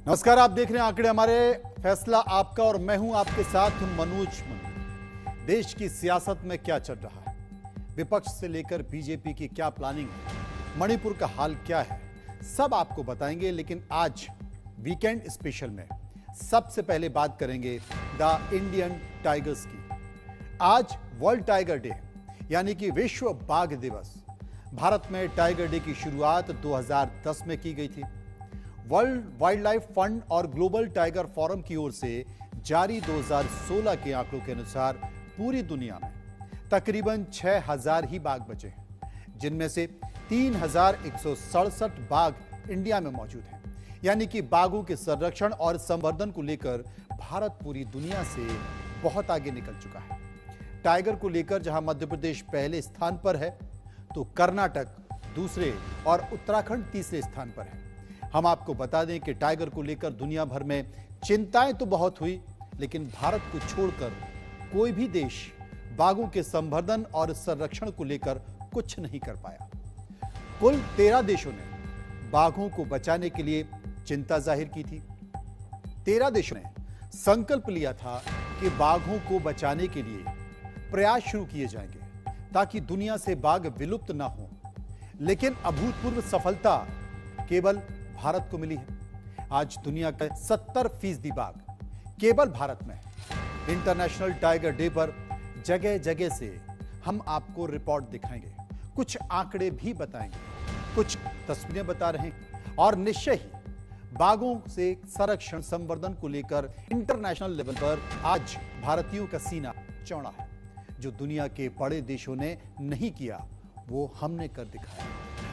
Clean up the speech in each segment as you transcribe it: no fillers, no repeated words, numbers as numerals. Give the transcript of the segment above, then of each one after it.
नमस्कार, आप देख रहे हैं आंकड़े हमारे, फैसला आपका और मैं हूं आपके साथ मनोज मनु। देश की सियासत में क्या चल रहा है, विपक्ष से लेकर बीजेपी की क्या प्लानिंग है, मणिपुर का हाल क्या है, सब आपको बताएंगे। लेकिन आज वीकेंड स्पेशल में सबसे पहले बात करेंगे द इंडियन टाइगर्स की। आज वर्ल्ड टाइगर डे यानी कि विश्व बाघ दिवस। भारत में टाइगर डे की शुरुआत 2010 में की गई थी। वर्ल्ड वाइल्ड लाइफ फंड और ग्लोबल टाइगर फोरम की ओर से जारी 2016 के आंकड़ों के अनुसार पूरी दुनिया में तकरीबन 6000 ही बाघ बचे हैं, जिनमें से 3167 बाघ इंडिया में मौजूद हैं। यानी कि बाघों के संरक्षण और संवर्धन को लेकर भारत पूरी दुनिया से बहुत आगे निकल चुका है। टाइगर को लेकर जहां मध्य प्रदेश पहले स्थान पर है, तो कर्नाटक दूसरे और उत्तराखंड तीसरे स्थान पर है। हम आपको बता दें कि टाइगर को लेकर दुनिया भर में चिंताएं तो बहुत हुई, लेकिन भारत को छोड़कर कोई भी देश बाघों के संवर्धन और संरक्षण को लेकर कुछ नहीं कर पाया। कुल 13 देशों ने बाघों को बचाने के लिए चिंता जाहिर की थी। 13 देशों ने संकल्प लिया था कि बाघों को बचाने के लिए प्रयास शुरू किए जाएंगे ताकि दुनिया से बाघ विलुप्त ना हो। लेकिन अभूतपूर्व सफलता केवल भारत को मिली है। आज दुनिया का 70% बाघ केवल भारत में है। इंटरनेशनल टाइगर डे पर जगह जगह से हम आपको रिपोर्ट दिखाएंगे, कुछ आंकड़े भी बताएंगे, कुछ तस्वीरें बता रहे हैं और निश्चय ही बाघों से संरक्षण संवर्धन को लेकर इंटरनेशनल लेवल पर आज भारतीयों का सीना चौड़ा है। जो दुनिया के बड़े देशों ने नहीं किया, वो हमने कर दिखाया।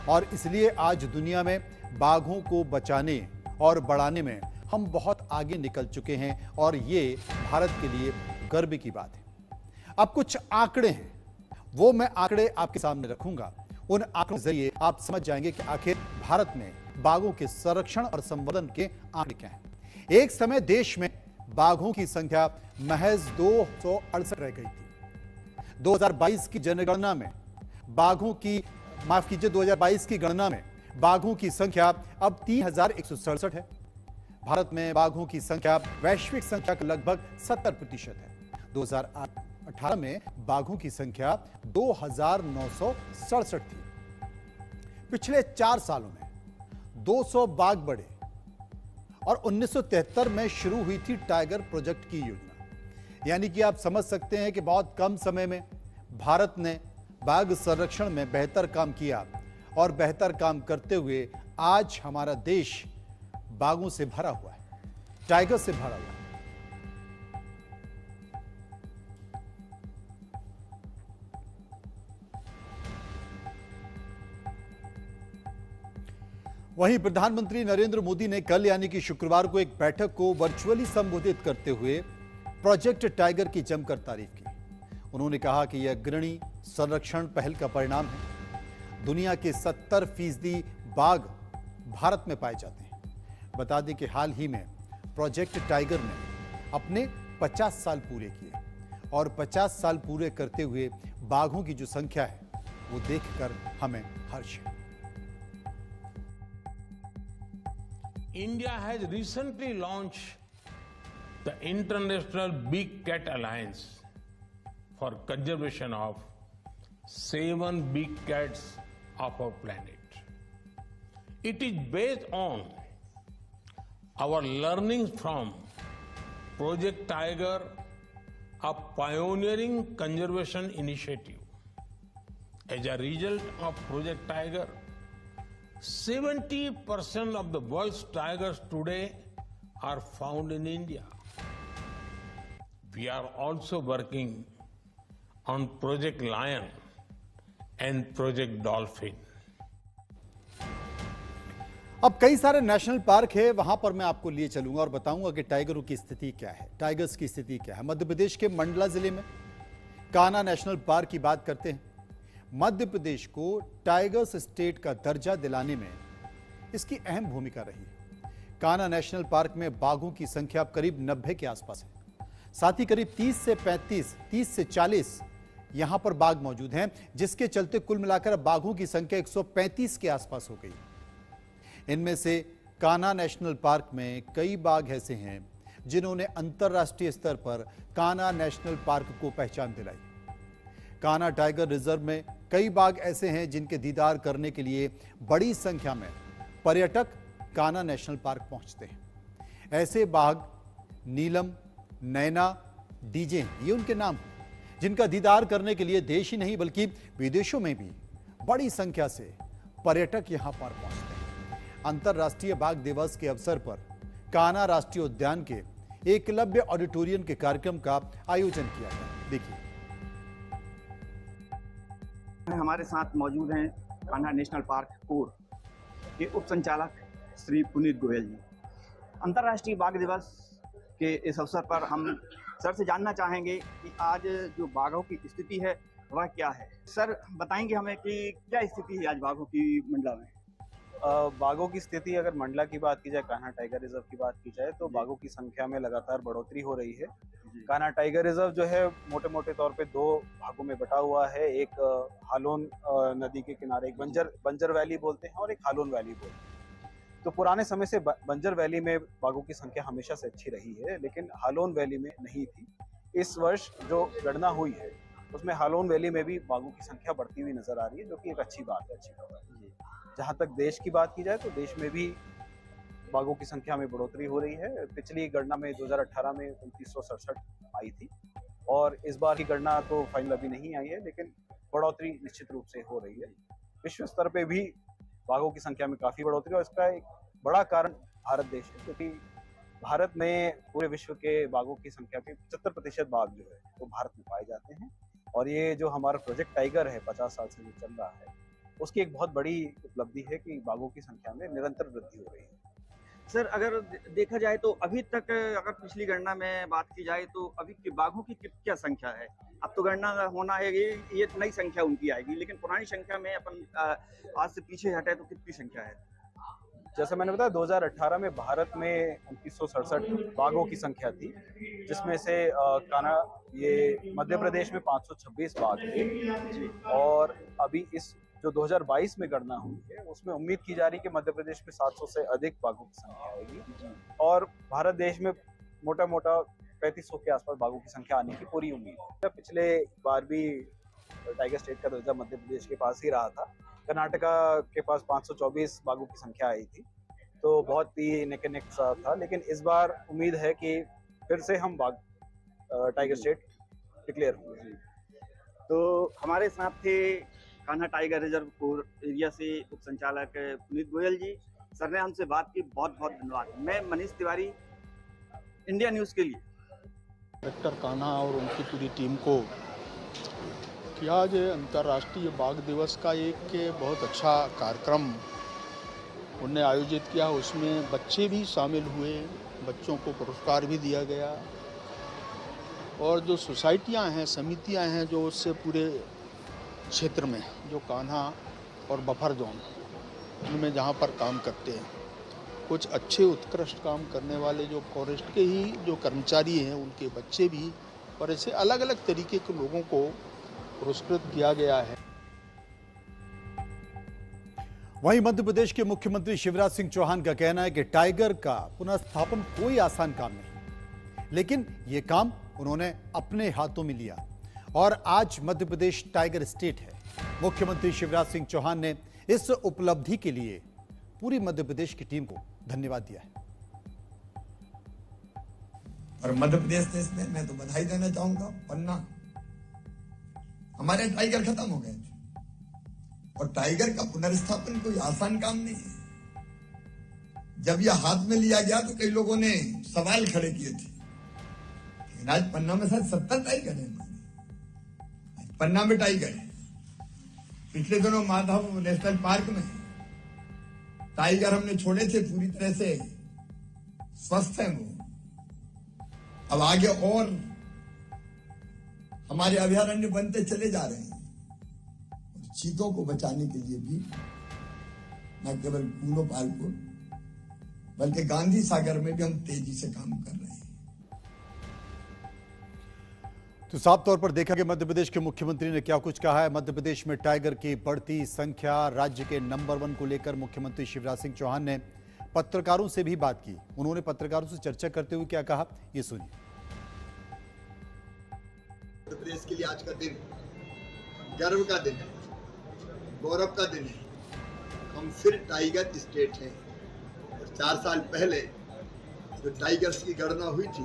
और इसलिए आज दुनिया में बाघों को बचाने और बढ़ाने में हम बहुत आगे निकल चुके हैं और ये भारत के लिए गर्व की बात है। अब कुछ आंकड़े हैं, वो मैं आंकड़े आपके सामने रखूंगा। उन आंकड़ों के जरिए आप समझ जाएंगे कि आखिर भारत में बाघों के संरक्षण और संवर्धन के आंकड़े क्या हैं। एक समय देश में बाघों की संख्या महज 268 रह गई थी। 2022 की जनगणना में बाघों की 2022 की गणना में बाघों की संख्या अब 3167 है। भारत में बाघों की संख्या वैश्विक संख्या का लगभग 70% है। 2018 में बाघों की संख्या 2967 थी। पिछले 4 सालों में 200 बाघ बढ़े और 1973 में शुरू हुई थी टाइगर प्रोजेक्ट की योजना। यानी कि आप समझ सकते हैं कि बहुत कम समय में भारत ने बाघ संरक्षण में बेहतर काम किया और बेहतर काम करते हुए आज हमारा देश बाघों से भरा हुआ है, टाइगर से भरा हुआ है। वहीं प्रधानमंत्री नरेंद्र मोदी ने कल यानी कि शुक्रवार को एक बैठक को वर्चुअली संबोधित करते हुए प्रोजेक्ट टाइगर की जमकर तारीफ की। उन्होंने कहा कि यह अग्रणी संरक्षण पहल का परिणाम है। दुनिया के 70% बाघ भारत में पाए जाते हैं। बता दें कि हाल ही में प्रोजेक्ट टाइगर ने अपने 50 साल पूरे किए और 50 साल पूरे करते हुए बाघों की जो संख्या है वो देखकर हमें हर्ष है। India has recently launched the International Big Cat Alliance for conservation of 7 big cats of our planet. It is based on our learnings from Project Tiger, a pioneering conservation initiative. As a result of Project Tiger, 70% of the world's tigers today are found in India. We are also working on Project Lion and Project Dolphin. अब कई सारे national park है, वहां पर मैं आपको लिए चलूंगा और बताऊंगा कि टाइगरों की स्थिति क्या है, टाइगर्स की स्थिति क्या है। मध्य प्रदेश के मंडला जिले में कान्हा नेशनल पार्क की बात करते हैं। मध्य प्रदेश को टाइगर्स स्टेट का दर्जा दिलाने में इसकी अहम भूमिका रही है। कान्हा नेशनल पार्क में बाघों की संख्या करीब 90 के आसपास है। साथ ही करीब 30 से 40 यहां पर बाघ मौजूद हैं, जिसके चलते कुल मिलाकर बाघों की संख्या 135 के आसपास हो गई। इनमें से कान्हा नेशनल पार्क में कई बाघ ऐसे हैं जिन्होंने अंतर्राष्ट्रीय स्तर पर कान्हा नेशनल पार्क को पहचान दिलाई। कान्हा टाइगर रिजर्व में कई बाघ ऐसे हैं जिनके दीदार करने के लिए बड़ी संख्या में पर्यटक कान्हा नेशनल पार्क पहुंचते हैं। ऐसे बाघ नीलम, नैना, डीजे ये उनके नाम हैं, जिनका दीदार करने के लिए देश ही नहीं बल्कि विदेशों में भी बड़ी संख्या से पर्यटक यहां पर पहुंचते हैं। अंतर्राष्ट्रीय बाघ दिवस के अवसर पर कान्हा राष्ट्रीय उद्यान के एकलव्य ऑडिटोरियम के कार्यक्रम का आयोजन किया गया। देखिए, हमारे साथ मौजूद हैं कान्हा नेशनल पार्क कोर के उप संचालक श्री पुनीत गोयल जी। अंतर्राष्ट्रीय बाघ दिवस के इस अवसर पर हम सर से जानना चाहेंगे कि आज जो बाघों की स्थिति है वह क्या है। सर बताएंगे हमें कि क्या स्थिति है आज बाघों की मंडला में। बाघों की स्थिति अगर मंडला की बात की जाए, कान्हा टाइगर रिजर्व की बात की जाए तो बाघों की संख्या में लगातार बढ़ोतरी हो रही है। कान्हा टाइगर रिजर्व जो है मोटे मोटे तौर पे दो भागों में बटा हुआ है। एक हालोन नदी के किनारे एक बंजर वैली बोलते हैं और एक हालोन वैली बोलते हैं। तो पुराने समय से बंजर वैली में बाघों की संख्या हमेशा से अच्छी रही है, लेकिन हालोन वैली में नहीं थी। इस वर्ष जो गणना हुई है उसमें हालोन वैली में भी बाघों की संख्या बढ़ती हुई नजर आ रही है, जो कि एक अच्छी बात है, अच्छी खबर है। जहाँ तक देश की बात की जाए तो देश में भी बाघों की संख्या में बढ़ोतरी हो रही है। पिछली गणना में 2018 में 2967 आई थी और इस बार की गणना तो फाइनल अभी नहीं आई है, लेकिन बढ़ोतरी निश्चित रूप से हो रही है। विश्व स्तर पे भी बाघों की संख्या में काफी बढ़ोतरी, और इसका एक बड़ा कारण भारत देश है, क्योंकि भारत में पूरे विश्व के बाघों की संख्या के 75% बाघ जो है वो भारत में पाए जाते हैं। और ये जो हमारा प्रोजेक्ट टाइगर है 50 साल से जो चल रहा है, उसकी एक बहुत बड़ी उपलब्धि है कि बाघों की संख्या में निरंतर वृद्धि हो रही है। सर अगर देखा जाए तो अभी तक अगर पिछली गणना में बात की जाए तो अभी के बाघों की क्या संख्या है। अब तो गणना होना है, ये नई संख्या उनकी आएगी, लेकिन पुरानी संख्या में अपन आज से पीछे हटे तो कितनी संख्या है। जैसे मैंने बताया 2018 में भारत में 2967 बाघों की संख्या थी, जिसमें से कान्हा ये मध्य प्रदेश में 526 बाघ थे। और अभी इस जो 2022 में गणना हुई है उसमें उम्मीद की जा रही है कि मध्य प्रदेश में 700 से अधिक बाघों की संख्या आएगी और भारत देश में मोटा मोटा 3500 के आसपास बाघों की संख्या आने की पूरी उम्मीद है। पिछले बार भी टाइगर स्टेट का दर्जा मध्य प्रदेश के पास ही रहा था। कर्नाटका के पास 524 बाघों की संख्या आई थी, तो बहुत ही नेक एंड नेक सा था। लेकिन इस बार उम्मीद है कि फिर से हम बाघ टाइगर स्टेट डिक्लेयर होंगे। तो हमारे साथ थे Kanha tiger reserve core area से उप संचालक पुनीत गोयल जी। सर ने हमसे बात की, बहुत बहुत धन्यवाद। मैं मनीष तिवारी, इंडिया न्यूज़ के लिए। डायरेक्टर कान्हा और उनकी पूरी टीम को कि आज अंतर्राष्ट्रीय बाघ दिवस का एक बहुत अच्छा कार्यक्रम उन्हें आयोजित किया। उसमें बच्चे भी शामिल हुए, बच्चों को पुरस्कार भी दिया गया और जो सोसाइटियां हैं, समितियां हैं जो उससे पूरे क्षेत्र में जो कान्हा और बफर जोन उनमें जहां पर काम करते हैं, कुछ अच्छे उत्कृष्ट काम करने वाले जो फॉरेस्ट के ही जो कर्मचारी हैं उनके बच्चे भी, और ऐसे अलग अलग तरीके के लोगों को पुरस्कृत किया गया है। वहीं मध्य प्रदेश के मुख्यमंत्री शिवराज सिंह चौहान का कहना है कि टाइगर का पुनर्स्थापन कोई आसान काम नहीं, लेकिन ये काम उन्होंने अपने हाथों में लिया और आज मध्य प्रदेश टाइगर स्टेट है। मुख्यमंत्री शिवराज सिंह चौहान ने इस उपलब्धि के लिए पूरी मध्य प्रदेश की टीम को धन्यवाद दिया है। और मध्य प्रदेश में मैं तो बधाई देना चाहूंगा। पन्ना हमारे टाइगर खत्म हो गए और टाइगर का पुनर्स्थापन कोई आसान काम नहीं है। जब यह हाथ में लिया गया तो कई लोगों ने सवाल खड़े किए थे, लेकिन आज पन्ना में शायद 70 टाइगर है। पन्ना में टाइगर है। पिछले दिनों माधव नेशनल पार्क में टाइगर हमने छोड़े थे, पूरी तरह से स्वस्थ हैं वो। अब आगे और हमारे अभयारण्य बनते चले जा रहे हैं। चीतों को बचाने के लिए भी न केवल कूनो पालपुर बल्कि गांधी सागर में भी हम तेजी से काम कर रहे हैं। तो साफ तौर पर देखा कि मध्य प्रदेश के मुख्यमंत्री ने क्या कुछ कहा है। मध्य प्रदेश में टाइगर की बढ़ती संख्या, राज्य के नंबर 1 को लेकर मुख्यमंत्री शिवराज सिंह चौहान ने पत्रकारों से भी बात की। उन्होंने पत्रकारों से चर्चा करते हुए क्या कहा, ये सुनिए। उत्तर प्रदेश के लिए आज का दिन गर्व का दिन है, गौरव का दिन है। हम फिर टाइगर स्टेट हैं। और 4 साल पहले जो टाइगर्स की गणना हुई थी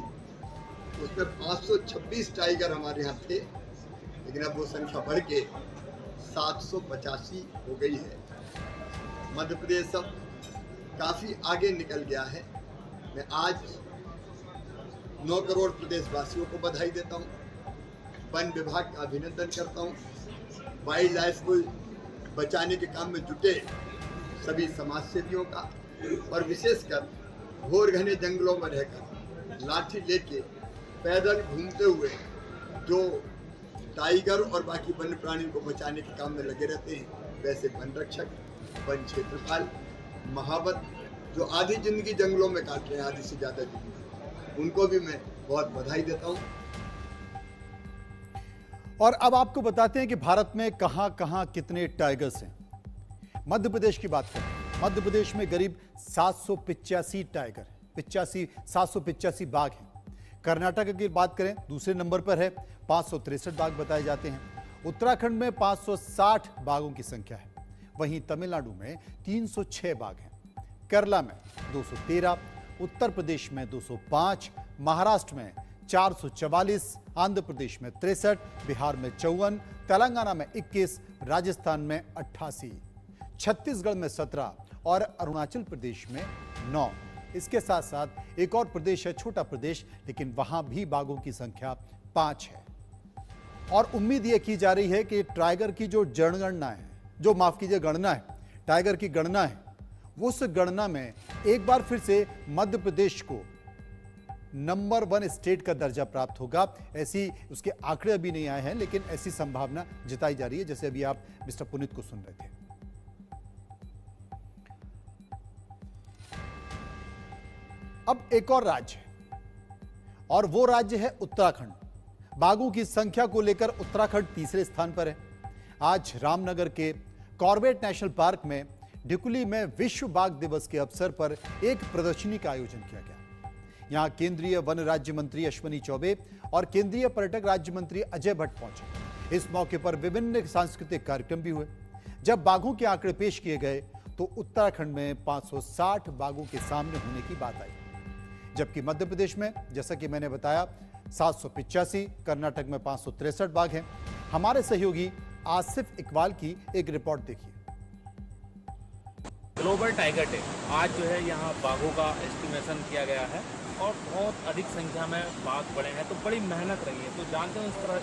उसमें 526 टाइगर हमारे यहाँ थे, लेकिन अब वो संख्या बढ़ के 785 हो गई है। मध्य प्रदेश अब काफ़ी आगे निकल गया है। मैं आज 9 करोड़ प्रदेशवासियों को बधाई देता हूँ, वन विभाग का अभिनंदन करता हूँ, वाइल्ड लाइफ को बचाने के काम में जुटे सभी समाज सेवियों का, और विशेषकर घोर घने जंगलों में रहकर लाठी लेके पैदल घूमते हुए जो टाइगर और बाकी वन्य प्राणियों को बचाने के काम में लगे रहते हैं, वैसे वन रक्षक, वन क्षेत्रपाल, महावत जो आधी जिंदगी जंगलों में काट रहे हैं, आधी से ज्यादा जिंदगी, उनको भी मैं बहुत बधाई देता हूँ। और अब आपको बताते हैं कि भारत में कहां कहां कितने टाइगर्स हैं। मध्य प्रदेश की बात करें, मध्य प्रदेश में करीब 785 टाइगर, 785 बाघ हैं। कर्नाटक की बात करें, दूसरे नंबर पर है, 563 बाघ बताए जाते हैं। उत्तराखंड में 560 बाघों की संख्या है। वहीं तमिलनाडु में 306 बाघ हैं, केरला में 213, उत्तर प्रदेश में 205, महाराष्ट्र में 444, आंध्र प्रदेश में 63, बिहार में 54, तेलंगाना में 21, राजस्थान में 88, छत्तीसगढ़ में 17 और अरुणाचल प्रदेश में 9। इसके साथ साथ एक और प्रदेश है, छोटा प्रदेश, लेकिन वहां भी बाघों की संख्या 5 है। और उम्मीद यह की जा रही है कि टाइगर की जो जनगणना है, जो माफ कीजिए गणना है, टाइगर की गणना है, उस गणना में एक बार फिर से मध्य प्रदेश को नंबर 1 स्टेट का दर्जा प्राप्त होगा। ऐसी उसके आंकड़े अभी नहीं आए हैं, लेकिन ऐसी संभावना जताई जा रही है, जैसे अभी आप मिस्टर पुनीत को सुन रहे थे। अब एक और राज्य है, और वो राज्य है उत्तराखंड। बाघों की संख्या को लेकर उत्तराखंड तीसरे स्थान पर है। आज रामनगर के कॉर्बेट नेशनल पार्क में ढिकुली में विश्व बाघ दिवस के अवसर पर एक प्रदर्शनी का आयोजन किया गया। यहां केंद्रीय वन राज्य मंत्री अश्विनी चौबे और केंद्रीय पर्यटक राज्य मंत्री अजय भट्ट पहुंचे। इस मौके पर विभिन्न सांस्कृतिक कार्यक्रम भी हुए। जब बाघों के आंकड़े पेश किए गए तो उत्तराखंड में 560 बाघों के सामने होने की बात आई, जबकि मध्य प्रदेश में, जैसा कि मैंने बताया, 785, कर्नाटक में 563 बाघ हैं। हमारे सहयोगी आसिफ इकबाल की एक रिपोर्ट देखिए। ग्लोबल टाइगर डे आज जो है यहाँ बाघों का एस्टिमेशन किया गया है और बहुत अधिक संख्या में बाघ बढ़े हैं, तो बड़ी मेहनत रही है। तो जानते हैं इस तरह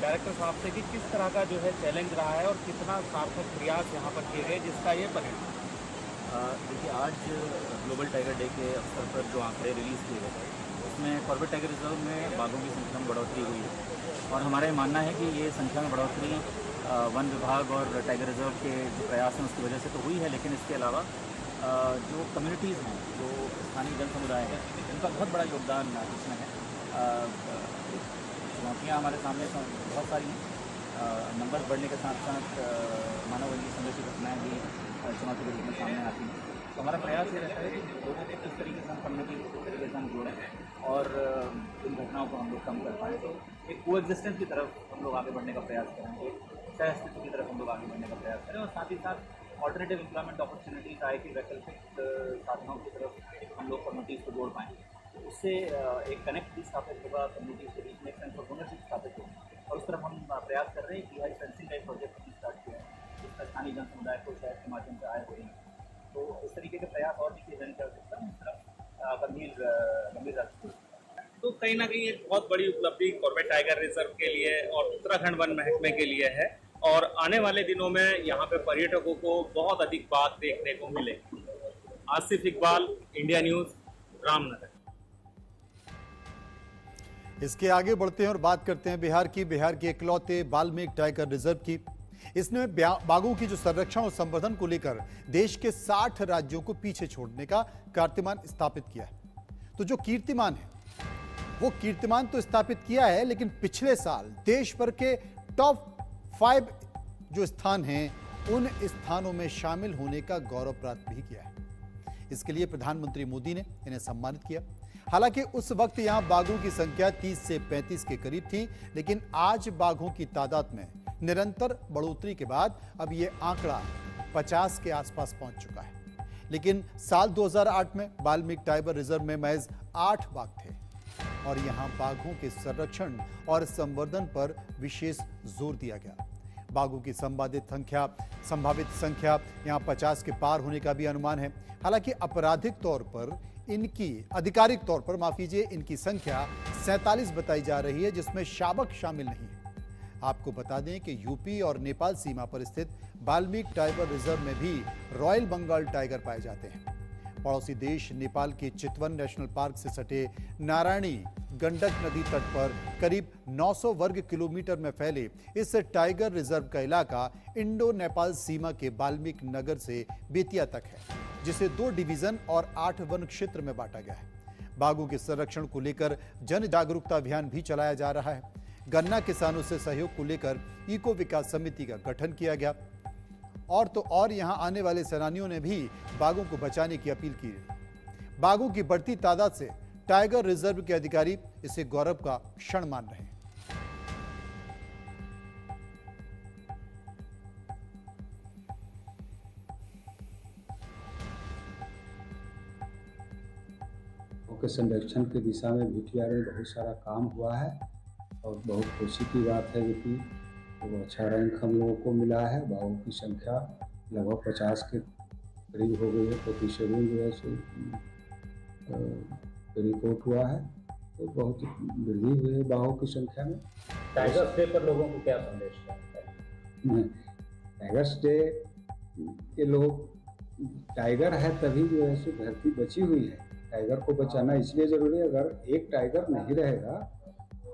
डायरेक्टर साहब से कि किस तरह का जो है चैलेंज रहा है और कितना सार्थक प्रयास यहाँ पर किए गए जिसका ये परिणाम। देखिए, आज ग्लोबल टाइगर डे के अवसर पर जो आंकड़े रिलीज़ किए गए उसमें कॉर्बेट टाइगर रिजर्व में बाघों की संख्या में बढ़ोतरी हुई है, और हमारा ये मानना है कि ये संख्या में बढ़ोतरी वन विभाग और टाइगर रिजर्व के जो प्रयास हैं उसकी वजह से तो हुई है, लेकिन इसके अलावा जो कम्युनिटीज़ हैं, जो स्थानीय जन समुदाय है, उनका बहुत बड़ा योगदान इसमें है। चुनौतियाँ हमारे सामने बहुत सारी हैं। नंबर बढ़ने के साथ साथ मानव संघर्ष की घटनाएँ भी चुनौती के रूप में सामने आती हैं। तो हमारा प्रयास ये रहता है कि लोगों को किस तरीके से हम कम्युनिटी किस तरीके से हम जोड़ें और इन घटनाओं को हम लोग कम कर पाएँ। तो एक को एग्जिस्टेंस की तरफ हम लोग आगे बढ़ने का प्रयास करेंगे, सह अस्तित्व की तरफ हम लोग आगे बढ़ने का प्रयास करें, और साथ ही साथ ऑल्टरनेटिव एम्प्लॉयमेंट अपॉर्चुनिटीज आए कि वैकल्पिक साधनों की तरफ हम लोग कम्युनिटीज़ को जोड़ पाएँ। उससे एक कनेक्ट भी स्थापित होगा, कम्युनिटीज़ के बीच में एक सेंस ऑफ ओनरशिप स्थापित होगी, और उस तरफ हम प्रयास कर रहे हैं कि फेंसिंग का एक प्रोजेक्ट भी स्टार्ट किया है, जिसका स्थानीय जन समुदाय को शहर के माध्यम से आए हो रही है। तो इस तरीके के प्रयास और भी किए जाने की आवश्यकता है। इस तरफ गंभीर तो कहीं ना कहीं एक बहुत बड़ी उपलब्धि कॉर्बेट टाइगर रिजर्व के लिए और उत्तराखंड वन महकमे के लिए है, और आने वाले दिनों में यहाँ पे पर्यटकों को बहुत अधिक बात देखने को मिलेगी। Asif Iqbal, India news, Ramnagar. इसके आगे बढ़ते हैं और बात करते हैं बिहार के इकलौते वाल्मीकि टाइगर रिजर्व की। इसने बाघों की जो संरक्षण और संवर्धन को लेकर देश के 60 राज्यों को पीछे छोड़ने का कीर्तिमान स्थापित किया है। तो जो कीर्तिमान है वो कीर्तिमान तो स्थापित किया है, लेकिन पिछले साल देश भर के टॉप 5 जो स्थान हैं उन स्थानों में शामिल होने का गौरव प्राप्त भी किया है। इसके लिए प्रधानमंत्री मोदी ने इन्हें सम्मानित किया। हालांकि उस वक्त यहां बाघों की संख्या 30 से 35 के करीब थी, लेकिन आज बाघों की तादाद में निरंतर बढ़ोतरी के बाद अब ये आंकड़ा 50 के आसपास पहुंच चुका है। लेकिन साल 2008 में वाल्मीकि टाइगर रिजर्व में महज 8 बाघ थे और यहां बाघों के संरक्षण और संवर्धन पर विशेष जोर दिया गया। बाघों की संभावित संख्या यहां 50 के पार होने का भी अनुमान है। हालांकि आधिकारिक तौर पर माफ कीजिए, इनकी संख्या 47 बताई जा रही है, जिसमें शावक शामिल नहीं है। आपको बता दें कि यूपी और नेपाल सीमा पर स्थित वाल्मीकि टाइगर रिजर्व में भी रॉयल बंगाल टाइगर पाए जाते हैं। पड़ोसी देश नेपाल के चितवन नेशनल पार्क से सटे नारायणी गंडक नदी तट पर करीब 900 वर्ग किलोमीटर में फैले इस टाइगर रिजर्व का इलाका इंडो नेपाल सीमा के वाल्मीकि नगर से बेतिया तक है, जिसे 2 डिवीजन और 8 वन क्षेत्र में बांटा गया है। बाघों के संरक्षण को लेकर जन जागरूकता अभियान भी चलाया जा रहा है। गन्ना किसानों से सहयोग को लेकर इको विकास समिति का गठन किया गया और यहां आने वाले सैलानियों ने भी बाघों को बचाने की अपील की। बाघों की बढ़ती तादाद से टाइगर रिजर्व के अधिकारी इसे गौरव का क्षण मान रहे हैं। के संरक्षण की दिशा में VTR में बहुत सारा काम हुआ है और बहुत खुशी की बात है कि तो अच्छा रैंक हम लोगों को मिला है। बाघों की संख्या लगभग 50 के करीब हो गई है। तो शेड्यूल जो है सो रिपोर्ट हुआ है, तो बहुत वृद्धि हुई है बाघों की संख्या में। टाइगर्स डे पर लोगों को क्या संदेश है? टाइगर्स डे के लोग टाइगर है तभी जो है सो धरती बची हुई है। टाइगर को बचाना इसलिए जरूरी है, अगर एक टाइगर नहीं रहेगा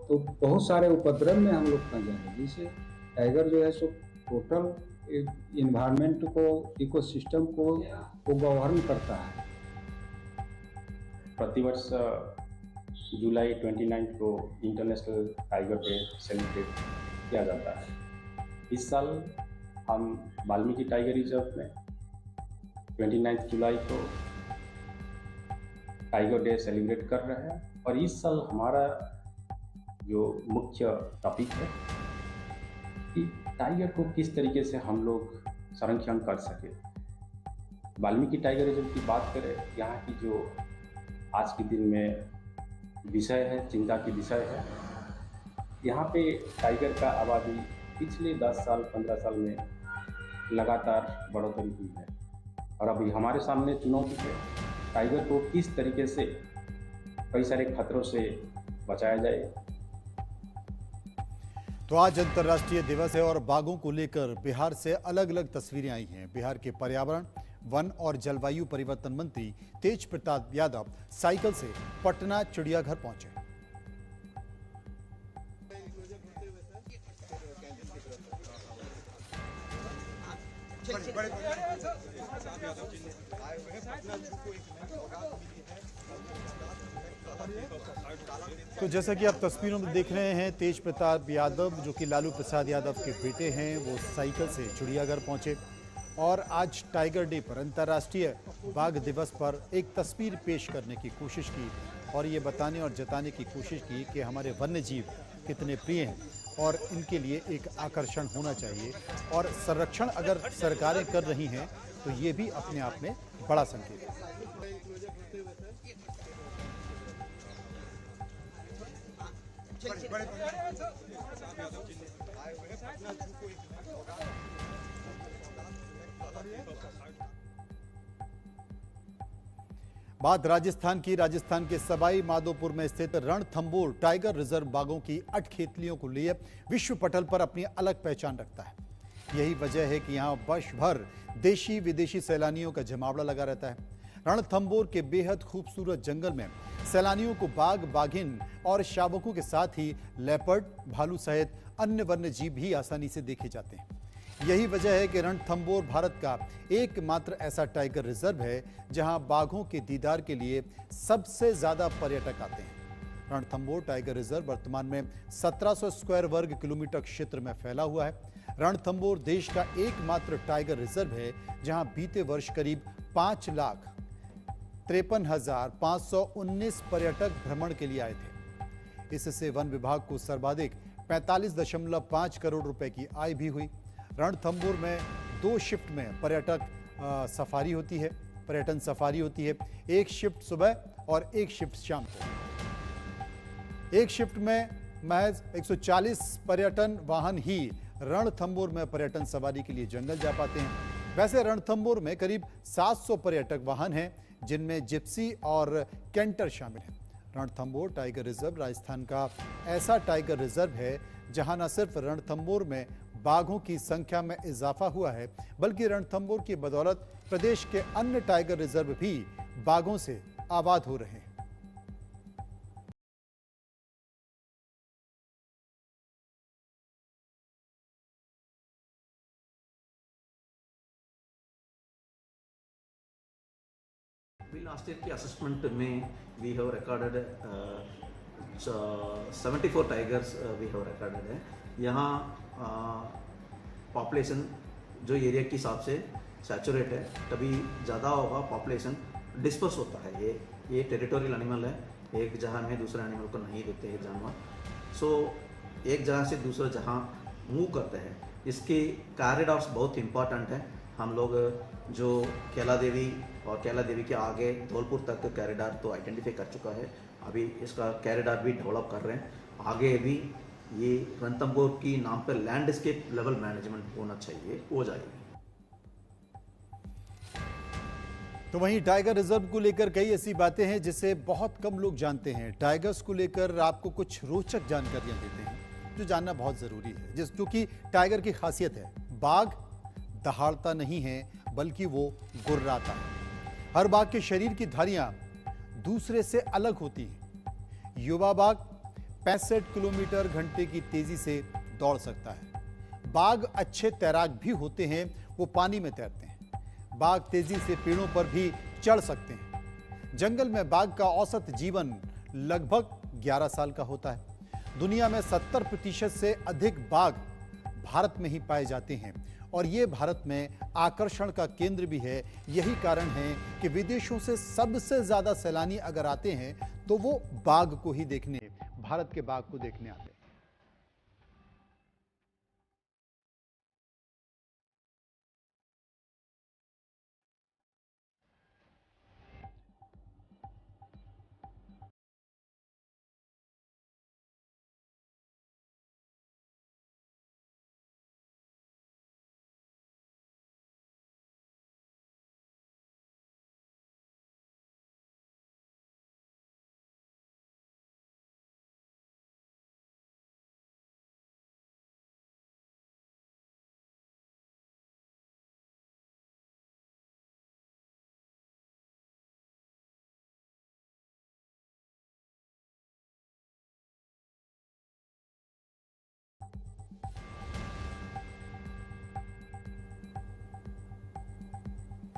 तो बहुत सारे उपद्रव में हम लोग फंस जाएंगे। जिससे टाइगर जो है सो टोटल इन्वायरमेंट को, इकोसिस्टम को गवर्न करता है। प्रतिवर्ष जुलाई 29 को इंटरनेशनल टाइगर डे सेलिब्रेट किया जाता है। इस साल हम वाल्मीकि टाइगर रिजर्व में 29 जुलाई को टाइगर डे सेलिब्रेट कर रहे हैं और इस साल हमारा जो मुख्य टॉपिक है कि टाइगर को किस तरीके से हम लोग संरक्षण कर सके। वाल्मीकि टाइगर रिजर्व की बात करें, यहाँ की जो आज के दिन में विषय है, चिंता की विषय है, यहाँ पे टाइगर का आबादी पिछले 10 साल 15 साल में लगातार बढ़ोतरी हुई है और अभी हमारे सामने चुनौती है टाइगर को किस तरीके से कई सारे खतरों से बचाया जाए। तो आज अंतर्राष्ट्रीय दिवस है और बाघों को लेकर बिहार से अलग अलग तस्वीरें आई हैं। बिहार के पर्यावरण, वन और जलवायु परिवर्तन मंत्री तेज प्रताप यादव साइकिल से पटना चिड़ियाघर पहुंचे। तो जैसा कि आप तस्वीरों में देख रहे हैं, तेज प्रताप यादव जो कि लालू प्रसाद यादव के बेटे हैं, वो साइकिल से चिड़ियाघर पहुंचे और आज टाइगर डे पर, अंतर्राष्ट्रीय बाघ दिवस पर एक तस्वीर पेश करने की कोशिश की और ये बताने और जताने की कोशिश की कि हमारे वन्य जीव कितने प्रिय हैं और इनके लिए एक आकर्षण होना चाहिए और संरक्षण अगर सरकारें कर रही हैं तो ये भी अपने आप में बड़ा संकेत है। बात राजस्थान की। राजस्थान के सवाई माधोपुर में स्थित रणथंभौर टाइगर रिजर्व बाघों की 8 खेतलियों को लिए विश्व पटल पर अपनी अलग पहचान रखता है। यही वजह है कि यहां वर्ष भर देशी विदेशी सैलानियों का जमावड़ा लगा रहता है। रणथंभौर के बेहद खूबसूरत जंगल में सैलानियों को बाघ, बाघिन और शावकों के साथ ही लेपर्ड, भालू सहित अन्य वन्य जीव भी आसानी से देखे जाते हैं। यही वजह है कि रणथंभौर भारत का एकमात्र ऐसा टाइगर रिजर्व है जहां बाघों के दीदार के लिए सबसे ज्यादा पर्यटक आते हैं। रणथंभौर टाइगर रिजर्व वर्तमान में 1700 स्क्वायर वर्ग किलोमीटर क्षेत्र में फैला हुआ है। रणथंभौर देश का एकमात्र टाइगर रिजर्व है जहां बीते वर्ष करीब 5 लाख 53,519 पर्यटक भ्रमण के लिए आए थे। इससे वन विभाग को सर्वाधिक 45.5 करोड़ रुपए की आय भी हुई। रणथंभौर में 2 शिफ्ट में पर्यटन सफारी होती है। एक शिफ्ट सुबह और एक शिफ्ट शाम को। एक शिफ्ट में महज 140 पर्यटन वाहन ही रणथंभौर में पर्यटन सवारी के लिए जंगल जा पाते हैं। वैसे रणथंभौर में करीब 700 पर्यटक वाहन हैं, जिनमें जिप्सी और कैंटर शामिल हैं। रणथंभौर टाइगर रिजर्व राजस्थान का ऐसा टाइगर रिजर्व है जहां न सिर्फ रणथंभौर में बाघों की संख्या में इजाफा हुआ है, बल्कि रणथंभौर की बदौलत प्रदेश के अन्य टाइगर रिजर्व भी बाघों से आबाद हो रहे हैं। Last year की assessment में we have recorded 74 tigers we have recorded है। यहाँ पॉपुलेशन जो एरिया के हिसाब से सैचुरेट है, तभी ज़्यादा होगा पॉपुलेशन डिस्पर्स होता है। ये टेरिटोरियल एनिमल है, एक जगह में दूसरे एनिमल को नहीं देखते हैं जानवर। सो एक जगह से दूसरे जगह मूव करते हैं। इसके कॉरिडोर्स बहुत इंपॉर्टेंट है। हम लोग जो कैला देवी और कैला देवी के आगे धौलपुर तक कॉरिडोर तो आइडेंटिफाई कर चुका है, अभी इसका कॉरिडोर भी डेवलप कर रहे हैं। आगे भी ये रणथंभौर की नाम पर लैंडस्केप लेवल मैनेजमेंट होना चाहिए, हो जाएगी। तो वहीं टाइगर रिजर्व को लेकर कई ऐसी बातें हैं जिसे बहुत कम लोग जानते हैं। टाइगर्स को लेकर आपको कुछ रोचक जानकारियां देते हैं जो जानना बहुत जरूरी है। क्योंकि टाइगर की खासियत है, बाघ दहाड़ता नहीं है बल्कि वो गुर्राता है। हर बाघ के शरीर की धारियां दूसरे से अलग होती हैं। युवा बाघ 65 किलोमीटर घंटे की तेजी से दौड़ सकता है। बाघ अच्छे तैराक भी होते हैं, वो पानी में तैरते हैं। बाघ तेजी से पेड़ों पर भी चढ़ सकते हैं। जंगल में बाघ का औसत जीवन लगभग 11 साल का होता है। दुनिया में 70% से अधिक बाघ भारत में ही पाए जाते हैं और ये भारत में आकर्षण का केंद्र भी है। यही कारण है कि विदेशों से सबसे ज्यादा सैलानी अगर आते हैं तो वो बाघ को ही देखने, भारत के बाघ को देखने आते हैं।